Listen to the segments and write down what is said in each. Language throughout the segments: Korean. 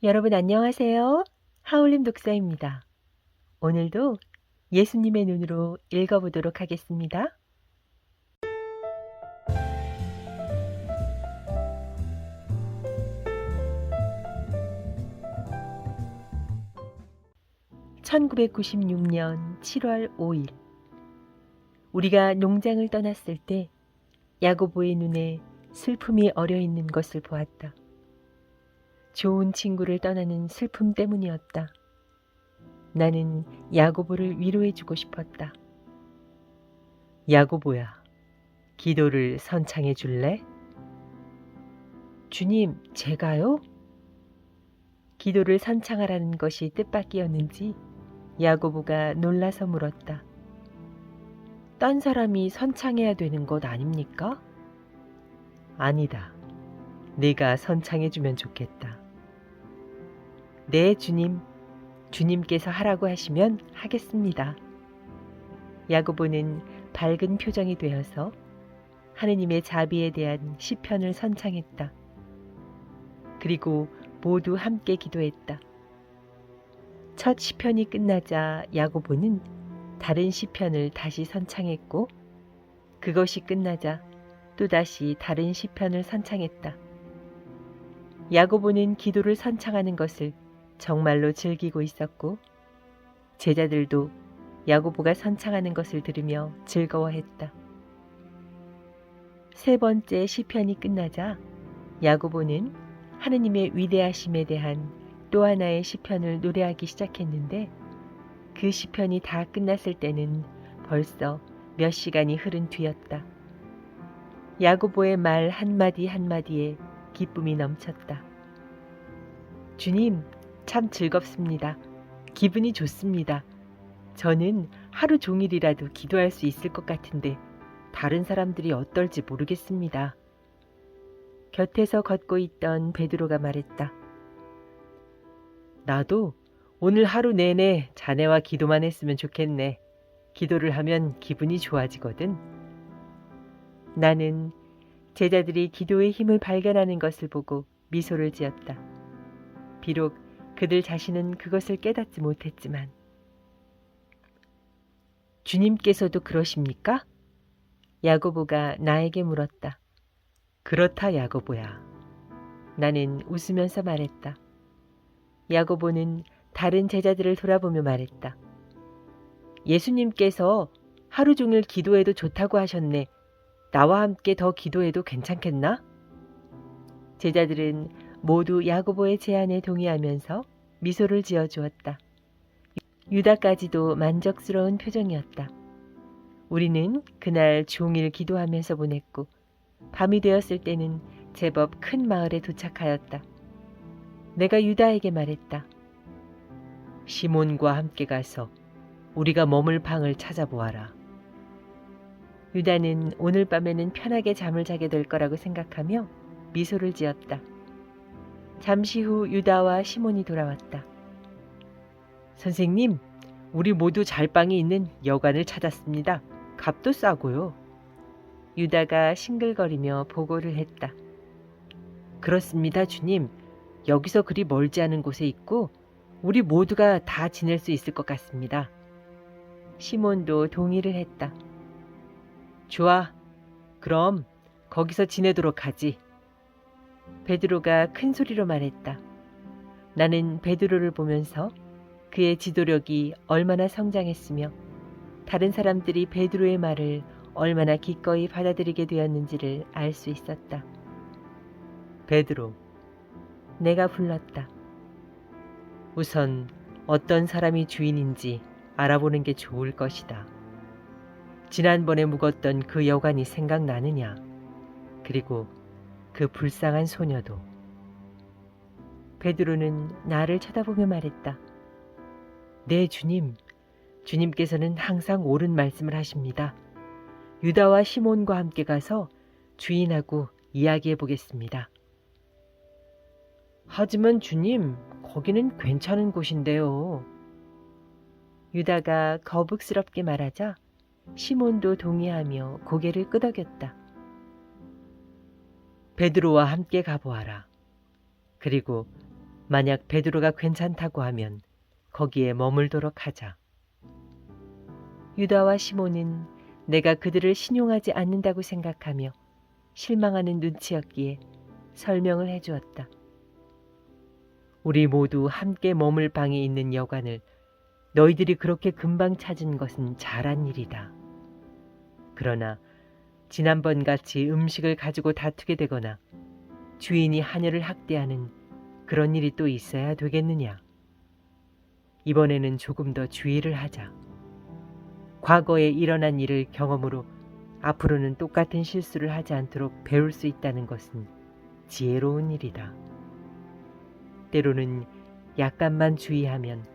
여러분 안녕하세요. 하울림 독서입니다. 오늘도 예수님의 눈으로 읽어보도록 하겠습니다. 1996년 7월 5일 우리가 농장을 떠났을 때 야고보의 눈에 슬픔이 어려 있는 것을 보았다. 좋은 친구를 떠나는 슬픔 때문이었다. 나는 야고보를 위로해주고 싶었다. 야고보야, 기도를 선창해 줄래? 주님, 제가요? 기도를 선창하라는 것이 뜻밖이었는지 야고보가 놀라서 물었다. 딴 사람이 선창해야 되는 것 아닙니까? 아니다. 네가 선창해주면 좋겠다. 네, 주님. 주님께서 하라고 하시면 하겠습니다. 야고보는 밝은 표정이 되어서 하느님의 자비에 대한 시편을 선창했다. 그리고 모두 함께 기도했다. 첫 시편이 끝나자 야고보는 다른 시편을 다시 선창했고 그것이 끝나자 또다시 다른 시편을 선창했다. 야고보는 기도를 선창하는 것을 정말로 즐기고 있었고 제자들도 야고보가 선창하는 것을 들으며 즐거워했다. 세 번째 시편이 끝나자 야고보는 하느님의 위대하심에 대한 또 하나의 시편을 노래하기 시작했는데 그 시편이 다 끝났을 때는 벌써 몇 시간이 흐른 뒤였다. 야고보의 말 한마디 한마디에 기쁨이 넘쳤다. 주님, 참 즐겁습니다. 기분이 좋습니다. 저는 하루 종일이라도 기도할 수 있을 것 같은데 다른 사람들이 어떨지 모르겠습니다. 곁에서 걷고 있던 베드로가 말했다. 나도 오늘 하루 내내 자네와 기도만 했으면 좋겠네. 기도를 하면 기분이 좋아지거든. 나는 제자들이 기도의 힘을 발견하는 것을 보고 미소를 지었다. 비록 그들 자신은 그것을 깨닫지 못했지만. 주님께서도 그러십니까? 야고보가 나에게 물었다. 그렇다, 야고보야. 나는 웃으면서 말했다. 야고보는 다른 제자들을 돌아보며 말했다. 예수님께서 하루 종일 기도해도 좋다고 하셨네. 나와 함께 더 기도해도 괜찮겠나? 제자들은 모두 야고보의 제안에 동의하면서 미소를 지어주었다. 유다까지도 만족스러운 표정이었다. 우리는 그날 종일 기도하면서 보냈고 밤이 되었을 때는 제법 큰 마을에 도착하였다. 내가 유다에게 말했다. 시몬과 함께 가서 우리가 머물 방을 찾아보아라. 유다는 오늘 밤에는 편하게 잠을 자게 될 거라고 생각하며 미소를 지었다. 잠시 후 유다와 시몬이 돌아왔다. 선생님, 우리 모두 잘방이 있는 여관을 찾았습니다. 값도 싸고요. 유다가 싱글거리며 보고를 했다. 그렇습니다, 주님. 여기서 그리 멀지 않은 곳에 있고 우리 모두가 다 지낼 수 있을 것 같습니다. 시몬도 동의를 했다. 좋아. 그럼 거기서 지내도록 하지. 베드로가 큰 소리로 말했다. 나는 베드로를 보면서 그의 지도력이 얼마나 성장했으며 다른 사람들이 베드로의 말을 얼마나 기꺼이 받아들이게 되었는지를 알 수 있었다. 베드로, 내가 불렀다. 우선 어떤 사람이 주인인지 알아보는 게 좋을 것이다. 지난번에 묵었던 그 여관이 생각나느냐? 그리고 그 불쌍한 소녀도. 베드로는 나를 쳐다보며 말했다. 네, 주님. 주님께서는 항상 옳은 말씀을 하십니다. 유다와 시몬과 함께 가서 주인하고 이야기해 보겠습니다. 하지만 주님, 거기는 괜찮은 곳인데요. 유다가 거북스럽게 말하자 시몬도 동의하며 고개를 끄덕였다. 베드로와 함께 가보아라. 그리고 만약 베드로가 괜찮다고 하면 거기에 머물도록 하자. 유다와 시몬은 내가 그들을 신용하지 않는다고 생각하며 실망하는 눈치였기에 설명을 해주었다. 우리 모두 함께 머물 방에 있는 여관을 너희들이 그렇게 금방 찾은 것은 잘한 일이다. 그러나 지난번 같이 음식을 가지고 다투게 되거나 주인이 하녀를 학대하는 그런 일이 또 있어야 되겠느냐. 이번에는 조금 더 주의를 하자. 과거에 일어난 일을 경험으로 앞으로는 똑같은 실수를 하지 않도록 배울 수 있다는 것은 지혜로운 일이다. 때로는 약간만 주의하면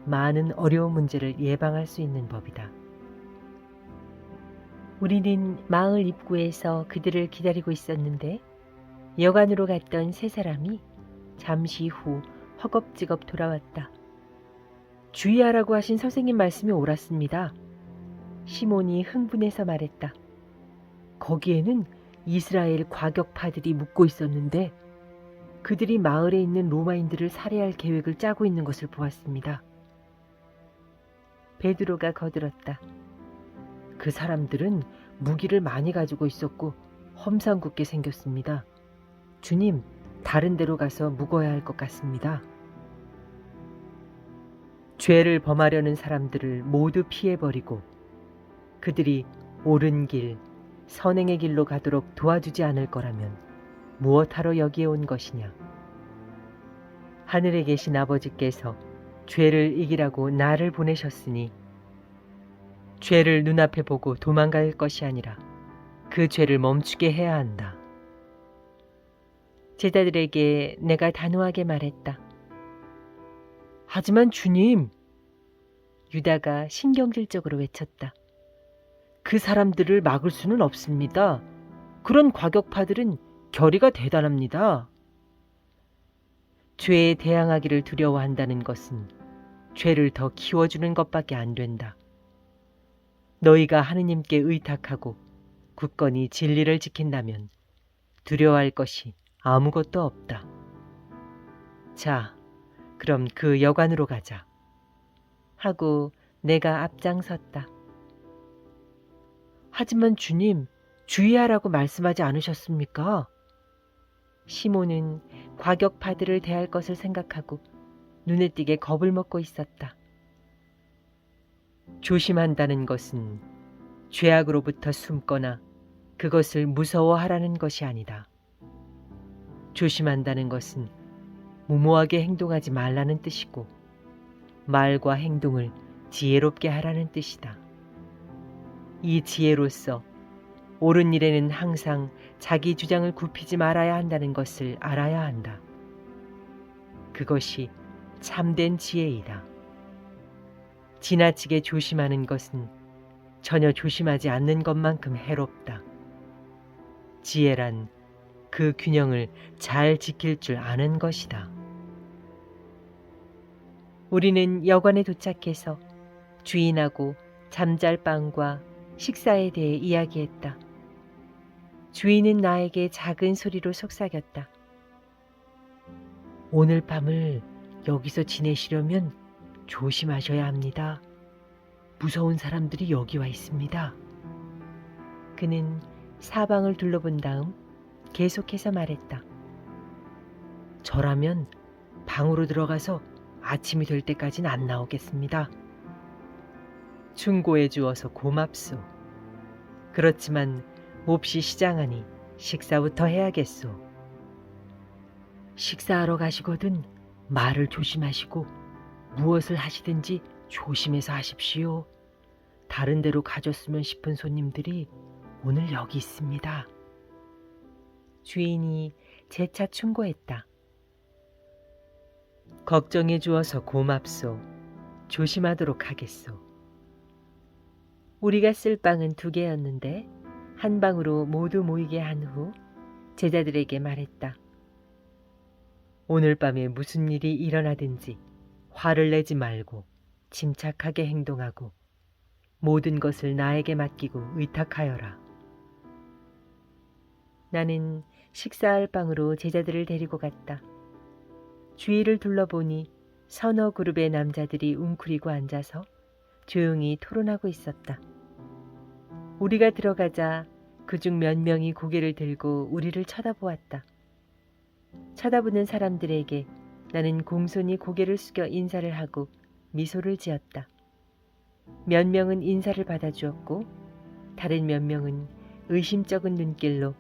많은 어려운 문제를 예방할 수 있는 법이다. 우리는 마을 입구에서 그들을 기다리고 있었는데 여관으로 갔던 세 사람이 잠시 후 허겁지겁 돌아왔다. 주의하라고 하신 선생님 말씀이 옳았습니다. 시몬이 흥분해서 말했다. 거기에는 이스라엘 과격파들이 묵고 있었는데 그들이 마을에 있는 로마인들을 살해할 계획을 짜고 있는 것을 보았습니다. 베드로가 거들었다. 그 사람들은 무기를 많이 가지고 있었고 험상궂게 생겼습니다. 주님, 다른 데로 가서 묵어야 할 것 같습니다. 죄를 범하려는 사람들을 모두 피해버리고 그들이 옳은 길, 선행의 길로 가도록 도와주지 않을 거라면 무엇하러 여기에 온 것이냐? 하늘에 계신 아버지께서 죄를 이기라고 나를 보내셨으니 죄를 눈앞에 보고 도망갈 것이 아니라 그 죄를 멈추게 해야 한다. 제자들에게 내가 단호하게 말했다. 하지만 주님, 유다가 신경질적으로 외쳤다. 그 사람들을 막을 수는 없습니다. 그런 과격파들은 결의가 대단합니다. 죄에 대항하기를 두려워한다는 것은 죄를 더 키워주는 것밖에 안 된다. 너희가 하느님께 의탁하고 굳건히 진리를 지킨다면 두려워할 것이 아무것도 없다. 자, 그럼 그 여관으로 가자. 하고 내가 앞장섰다. 하지만 주님, 주의하라고 말씀하지 않으셨습니까? 시몬은 과격파들을 대할 것을 생각하고 눈에 띄게 겁을 먹고 있었다. 조심한다는 것은 죄악으로부터 숨거나 그것을 무서워하라는 것이 아니다. 조심한다는 것은 무모하게 행동하지 말라는 뜻이고 말과 행동을 지혜롭게 하라는 뜻이다. 이 지혜로서 옳은 일에는 항상 자기 주장을 굽히지 말아야 한다는 것을 알아야 한다. 그것이 참된 지혜이다. 지나치게 조심하는 것은 전혀 조심하지 않는 것만큼 해롭다. 지혜란 그 균형을 잘 지킬 줄 아는 것이다. 우리는 여관에 도착해서 주인하고 잠잘 방과 식사에 대해 이야기했다. 주인은 나에게 작은 소리로 속삭였다. 오늘 밤을 여기서 지내시려면 조심하셔야 합니다. 무서운 사람들이 여기 와 있습니다. 그는 사방을 둘러본 다음 계속해서 말했다. 저라면 방으로 들어가서 아침이 될 때까지는 안 나오겠습니다. 충고해 주어서 고맙소. 그렇지만 몹시 시장하니 식사부터 해야겠소. 식사하러 가시거든 말을 조심하시고 무엇을 하시든지 조심해서 하십시오. 다른 데로 가졌으면 싶은 손님들이 오늘 여기 있습니다. 주인이 재차 충고했다. 걱정해 주어서 고맙소. 조심하도록 하겠소. 우리가 쓸 방은 2개였는데 한 방으로 모두 모이게 한 후 제자들에게 말했다. 오늘 밤에 무슨 일이 일어나든지 화를 내지 말고 침착하게 행동하고 모든 것을 나에게 맡기고 의탁하여라. 나는 식사할 방으로 제자들을 데리고 갔다. 주위를 둘러보니 서너 그룹의 남자들이 웅크리고 앉아서 조용히 토론하고 있었다. 우리가 들어가자 그중 몇 명이 고개를 들고 우리를 쳐다보았다. 쳐다보는 사람들에게 나는 공손히 고개를 숙여 인사를 하고 미소를 지었다. 몇 명은 인사를 받아주었고 다른 몇 명은 의심쩍은 눈길로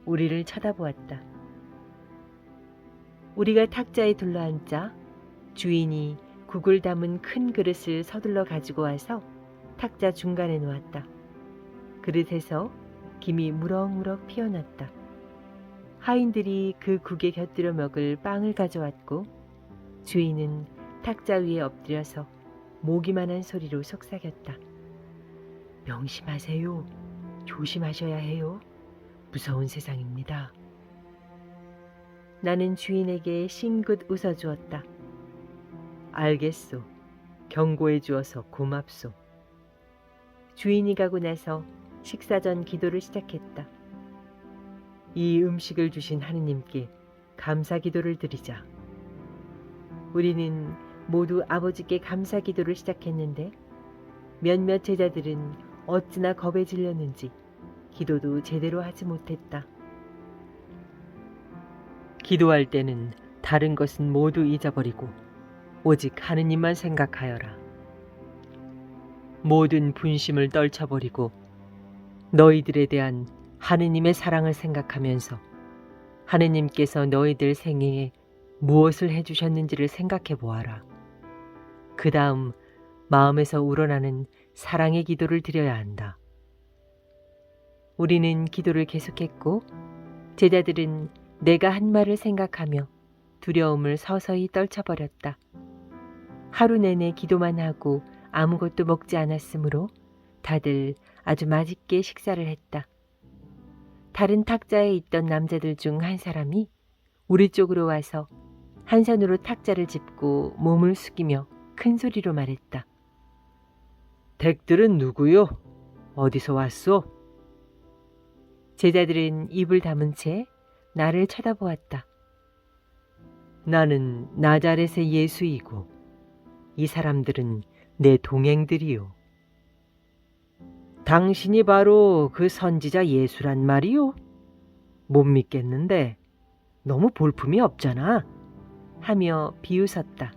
우리를 쳐다보았다. 우리가 탁자에 둘러앉자 주인이 국을 담은 큰 그릇을 서둘러 가지고 와서 탁자 중간에 놓았다. 그릇에서 김이 무럭무럭 피어났다. 하인들이 그 국에 곁들여 먹을 빵을 가져왔고 주인은 탁자 위에 엎드려서 모기만한 소리로 속삭였다. 명심하세요. 조심하셔야 해요. 무서운 세상입니다. 나는 주인에게 싱긋 웃어주었다. 알겠소. 경고해 주어서 고맙소. 주인이 가고 나서 식사 전 기도를 시작했다. 이 음식을 주신 하느님께 감사 기도를 드리자. 우리는 모두 아버지께 감사 기도를 시작했는데 몇몇 제자들은 어찌나 겁에 질렸는지 기도도 제대로 하지 못했다. 기도할 때는 다른 것은 모두 잊어버리고 오직 하느님만 생각하여라. 모든 분심을 떨쳐버리고 너희들에 대한 하느님의 사랑을 생각하면서 하느님께서 너희들 생애에 무엇을 해주셨는지를 생각해 보아라. 그 다음 마음에서 우러나는 사랑의 기도를 드려야 한다. 우리는 기도를 계속했고 제자들은 내가 한 말을 생각하며 두려움을 서서히 떨쳐버렸다. 하루 내내 기도만 하고 아무것도 먹지 않았으므로 다들 아주 맛있게 식사를 했다. 다른 탁자에 있던 남자들 중 한 사람이 우리 쪽으로 와서 한 손으로 탁자를 짚고 몸을 숙이며 큰 소리로 말했다. 댁들은 누구요? 어디서 왔소? 제자들은 입을 다문 채 나를 쳐다보았다. 나는 나자렛의 예수이고 이 사람들은 내 동행들이요. 당신이 바로 그 선지자 예수란 말이요? 못 믿겠는데 너무 볼품이 없잖아 하며 비웃었다.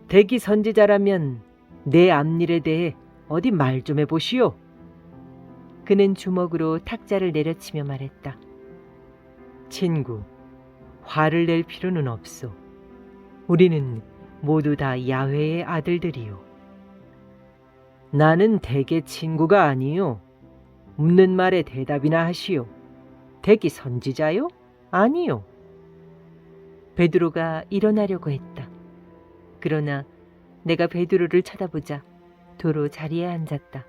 대기 선지자라면 내 앞일에 대해 어디 말 좀 해보시오. 그는 주먹으로 탁자를 내려치며 말했다. 친구, 화를 낼 필요는 없소. 우리는 모두 다 야훼의 아들들이요. 나는 대개 친구가 아니요. 묻는 말에 대답이나 하시오. 대기 선지자요? 아니요. 베드로가 일어나려고 했다. 그러나 내가 베드로를 쳐다보자 도로 자리에 앉았다.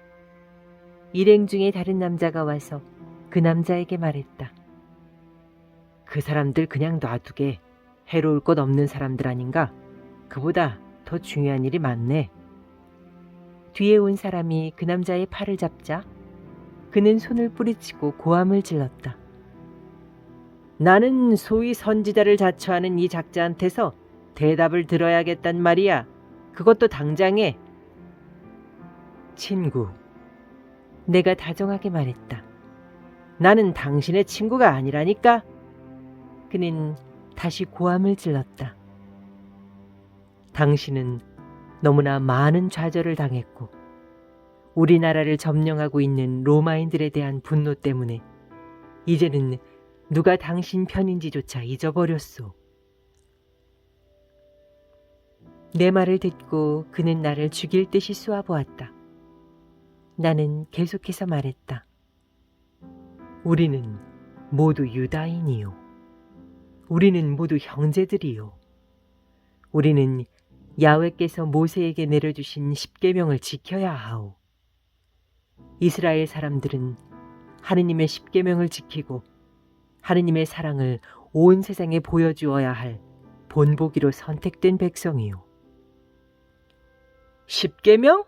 일행 중에 다른 남자가 와서 그 남자에게 말했다. 그 사람들 그냥 놔두게. 해로울 것 없는 사람들 아닌가? 그보다 더 중요한 일이 많네. 뒤에 온 사람이 그 남자의 팔을 잡자 그는 손을 뿌리치고 고함을 질렀다. 나는 소위 선지자를 자처하는 이 작자한테서 대답을 들어야겠단 말이야. 그것도 당장에. 친구, 내가 다정하게 말했다. 나는 당신의 친구가 아니라니까. 그는 다시 고함을 질렀다. 당신은 너무나 많은 좌절을 당했고 우리나라를 점령하고 있는 로마인들에 대한 분노 때문에 이제는 누가 당신 편인지조차 잊어버렸소. 내 말을 듣고 그는 나를 죽일 듯이 쏘아보았다. 나는 계속해서 말했다. 우리는 모두 유다인이요. 우리는 모두 형제들이요. 우리는 야훼께서 모세에게 내려주신 십계명을 지켜야 하오. 이스라엘 사람들은 하느님의 십계명을 지키고 하느님의 사랑을 온 세상에 보여주어야 할 본보기로 선택된 백성이요. 십계명?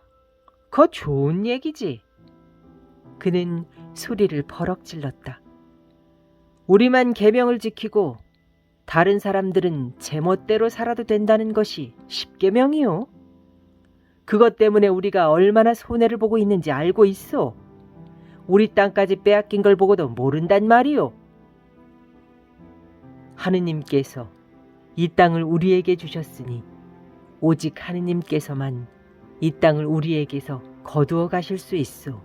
그거 좋은 얘기지. 그는 소리를 버럭 질렀다. 우리만 계명을 지키고 다른 사람들은 제멋대로 살아도 된다는 것이 십계명이요. 그것 때문에 우리가 얼마나 손해를 보고 있는지 알고 있어. 우리 땅까지 빼앗긴 걸 보고도 모른단 말이요. 하느님께서 이 땅을 우리에게 주셨으니 오직 하느님께서만 이 땅을 우리에게서 거두어 가실 수 있어.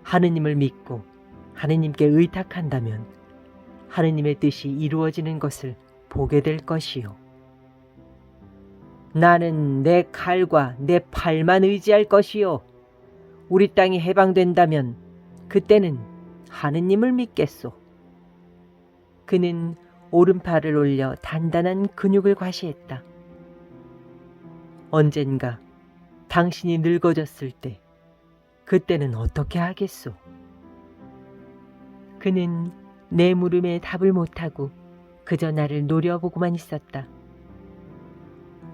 하느님을 믿고 하느님께 의탁한다면 하느님의 뜻이 이루어지는 것을 보게 될 것이요. 나는 내 칼과 내 팔만 의지할 것이요. 우리 땅이 해방된다면 그때는 하느님을 믿겠소. 그는 오른팔을 올려 단단한 근육을 과시했다. 언젠가 당신이 늙어졌을 때 그때는 어떻게 하겠소? 그는 내 물음에 답을 못하고 그저 나를 노려보고만 있었다.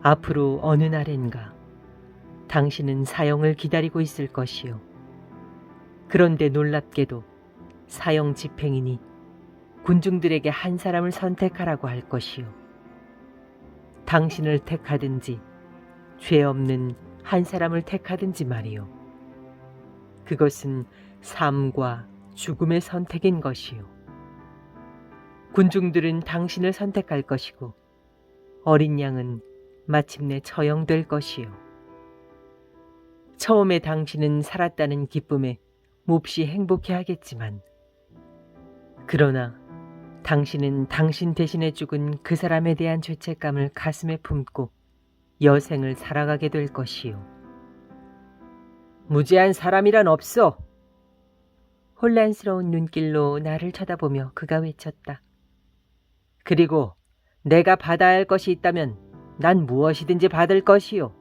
앞으로 어느 날엔가 당신은 사형을 기다리고 있을 것이요. 그런데 놀랍게도 사형 집행인이 군중들에게 한 사람을 선택하라고 할 것이요. 당신을 택하든지 죄 없는 한 사람을 택하든지 말이요. 그것은 삶과 죽음의 선택인 것이요. 군중들은 당신을 선택할 것이고 어린 양은 마침내 처형될 것이요. 처음에 당신은 살았다는 기쁨에 몹시 행복해하겠지만 그러나 당신은 당신 대신에 죽은 그 사람에 대한 죄책감을 가슴에 품고 여생을 살아가게 될 것이요. 무죄한 사람이란 없어. 혼란스러운 눈길로 나를 쳐다보며 그가 외쳤다. 그리고 내가 받아야 할 것이 있다면 난 무엇이든지 받을 것이요.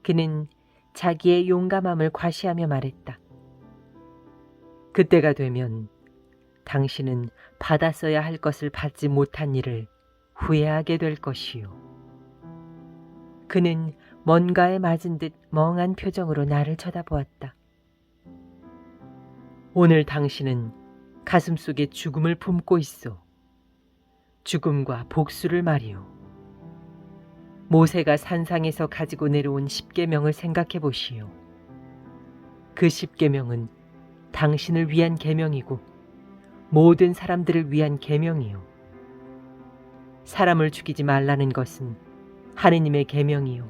그는 자기의 용감함을 과시하며 말했다. 그때가 되면 당신은 받았어야 할 것을 받지 못한 일을 후회하게 될 것이요. 그는 뭔가에 맞은 듯 멍한 표정으로 나를 쳐다보았다. 오늘 당신은 가슴속에 죽음을 품고 있어. 죽음과 복수를 말이요. 모세가 산상에서 가지고 내려온 십계명을 생각해 보시오. 그 십계명은 당신을 위한 계명이고 모든 사람들을 위한 계명이요. 사람을 죽이지 말라는 것은 하느님의 계명이요.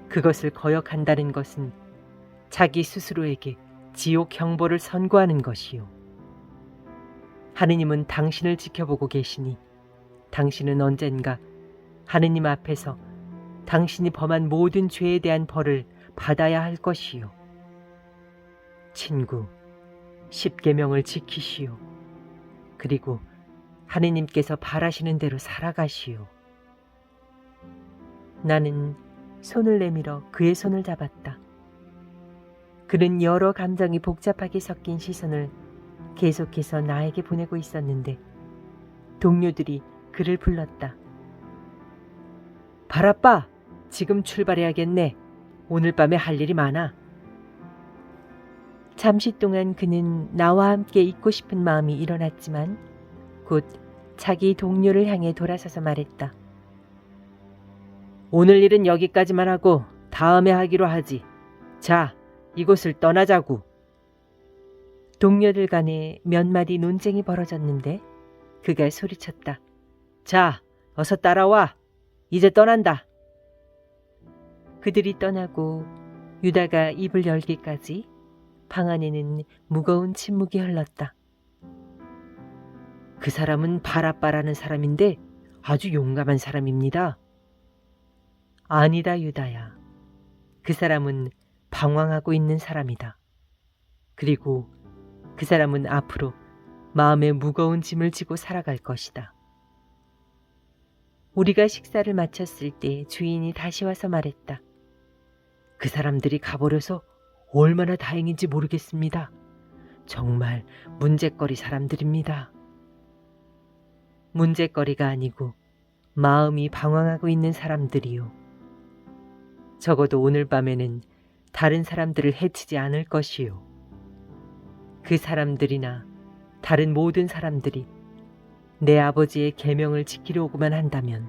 그것을 거역한다는 것은 자기 스스로에게 지옥 형벌을 선고하는 것이요. 하느님은 당신을 지켜보고 계시니 당신은 언젠가 하느님 앞에서 당신이 범한 모든 죄에 대한 벌을 받아야 할 것이요. 친구, 십계명을 지키시오. 그리고 하느님께서 바라시는 대로 살아가시오. 나는 손을 내밀어 그의 손을 잡았다. 그는 여러 감정이 복잡하게 섞인 시선을 계속해서 나에게 보내고 있었는데 동료들이 그를 불렀다. 바라빠, 지금 출발해야겠네. 오늘 밤에 할 일이 많아. 잠시 동안 그는 나와 함께 있고 싶은 마음이 일어났지만 곧 자기 동료를 향해 돌아서서 말했다. 오늘 일은 여기까지만 하고 다음에 하기로 하지. 자, 이곳을 떠나자구. 동료들 간에 몇 마디 논쟁이 벌어졌는데 그가 소리쳤다. 자, 어서 따라와. 이제 떠난다. 그들이 떠나고 유다가 입을 열기까지 방 안에는 무거운 침묵이 흘렀다. 그 사람은 바라빠라는 사람인데 아주 용감한 사람입니다. 아니다, 유다야. 그 사람은 방황하고 있는 사람이다. 그리고 그 사람은 앞으로 마음에 무거운 짐을 지고 살아갈 것이다. 우리가 식사를 마쳤을 때 주인이 다시 와서 말했다. 그 사람들이 가버려서 얼마나 다행인지 모르겠습니다. 정말 문제거리 사람들입니다. 문제거리가 아니고 마음이 방황하고 있는 사람들이요. 적어도 오늘 밤에는 다른 사람들을 해치지 않을 것이요. 그 사람들이나 다른 모든 사람들이 내 아버지의 계명을 지키려고만 한다면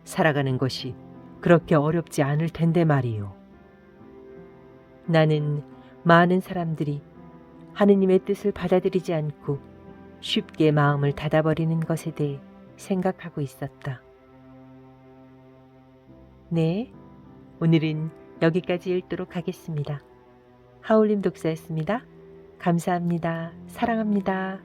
살아가는 것이 그렇게 어렵지 않을 텐데 말이요. 나는 많은 사람들이 하느님의 뜻을 받아들이지 않고 쉽게 마음을 닫아버리는 것에 대해 생각하고 있었다. 네, 오늘은 여기까지 읽도록 하겠습니다. 하울림 독사였습니다. 감사합니다. 사랑합니다.